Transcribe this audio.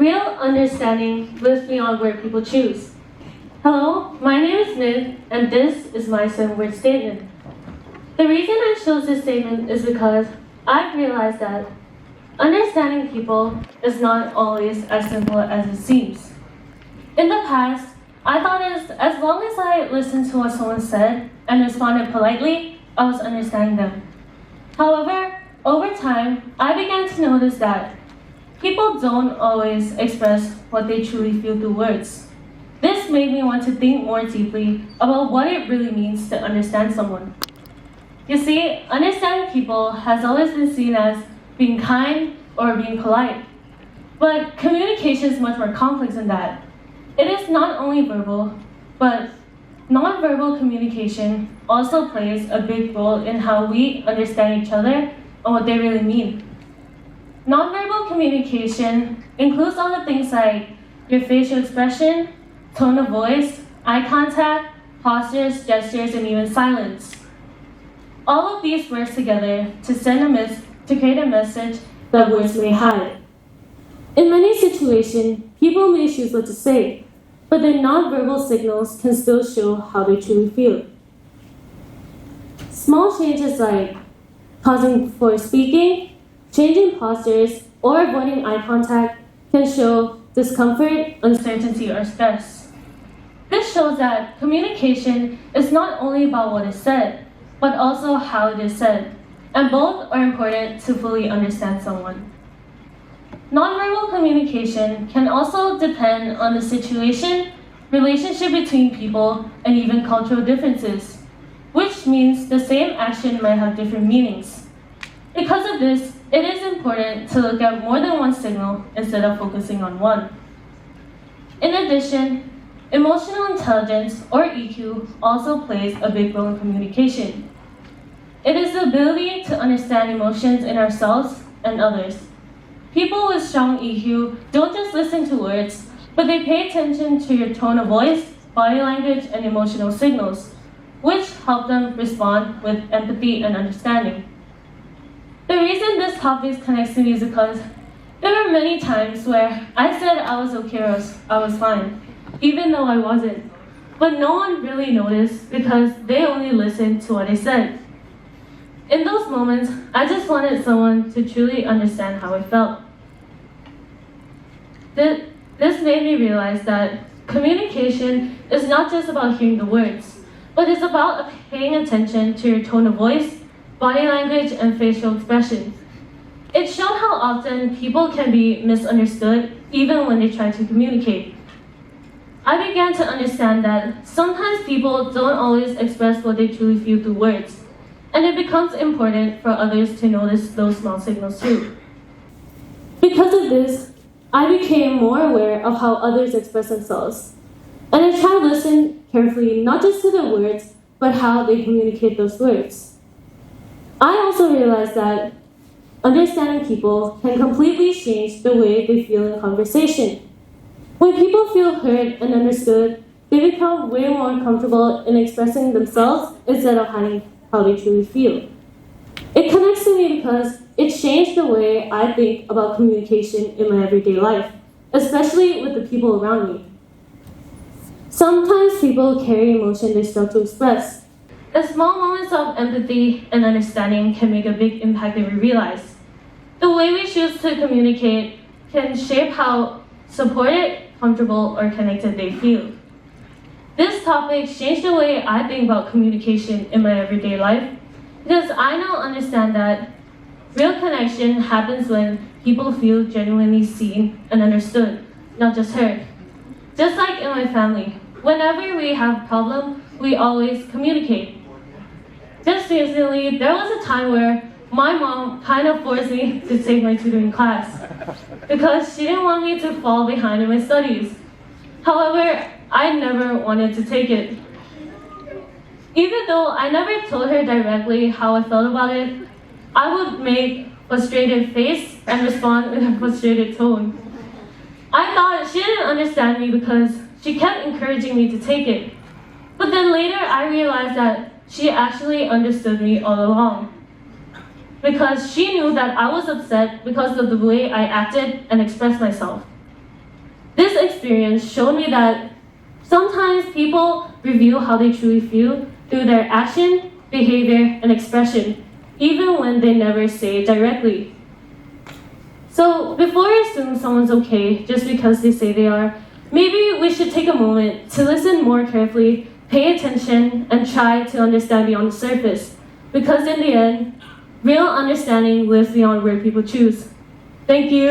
Real understanding lives beyond word people choose. Hello, my name is Min, and this is my 7-word statement. The reason I chose this statement is because I've realized that understanding people is not always as simple as it seems. In the past, I thought as long as I listened to what someone said and responded politely, I was understanding them. However, over time, I began to notice that people don't always express what they truly feel through words. This made me want to think more deeply about what it really means to understand someone. You see, understanding people has always been seen as being kind or being polite. But communication is much more complex than that. It is not only verbal, but nonverbal communication also plays a big role in how we understand each other and what they really mean. Nonverbal communication includes all the things like your facial expression, tone of voice, eye contact, postures, gestures, and even silence. All of these work together to create a message that words may hide. In many situations, people may choose what to say, but their nonverbal signals can still show how they truly feel. Small changes like pausing before speaking, changing postures, or avoiding eye contact can show discomfort, uncertainty, or stress. This shows that communication is not only about what is said, but also how it is said, and both are important to fully understand someone. Nonverbal communication can also depend on the situation, relationship between people, and even cultural differences, which means the same action might have different meanings. Because of this, it is important to look at more than one signal instead of focusing on one. In addition, emotional intelligence, or EQ, also plays a big role in communication. It is the ability to understand emotions in ourselves and others. People with strong EQ don't just listen to words, but they pay attention to your tone of voice, body language, and emotional signals, which help them respond with empathy and understanding. The reason this topic connects to me is because there were many times where I said I was okay or I was fine, even though I wasn't. But no one really noticed because they only listened to what I said. In those moments, I just wanted someone to truly understand how I felt. This made me realize that communication is not just about hearing the words, but it's about paying attention to your tone of voice, body language, and facial expression. It showed how often people can be misunderstood even when they try to communicate. I began to understand that sometimes people don't always express what they truly feel through words, and it becomes important for others to notice those small signals too. Because of this, I became more aware of how others express themselves, and I try to listen carefully not just to their words, but how they communicate those words. I also realized that understanding people can completely change the way they feel in conversation. When people feel heard and understood, they become way more comfortable in expressing themselves instead of hiding how they truly feel. It connects to me because it changed the way I think about communication in my everyday life, especially with the people around me. Sometimes people carry emotion they struggle to express. The small moments of empathy and understanding can make a big impact if we realize. The way we choose to communicate can shape how supported, comfortable, or connected they feel. This topic changed the way I think about communication in my everyday life because I now understand that real connection happens when people feel genuinely seen and understood, not just heard. Just like in my family, whenever we have a problem, we always communicate. Just recently, there was a time where my mom kind of forced me to take my tutoring class because she didn't want me to fall behind in my studies. However, I never wanted to take it. Even though I never told her directly how I felt about it, I would make a frustrated face and respond with a frustrated tone. I thought she didn't understand me because she kept encouraging me to take it. But then later I realized that she actually understood me all along, because she knew that I was upset because of the way I acted and expressed myself. This experience showed me that sometimes people reveal how they truly feel through their action, behavior, and expression, even when they never say it directly. So before we assume someone's okay just because they say they are, maybe we should take a moment to listen more carefully, pay attention, and try to understand beyond the surface. Because in the end, real understanding lives beyond where people choose. Thank you.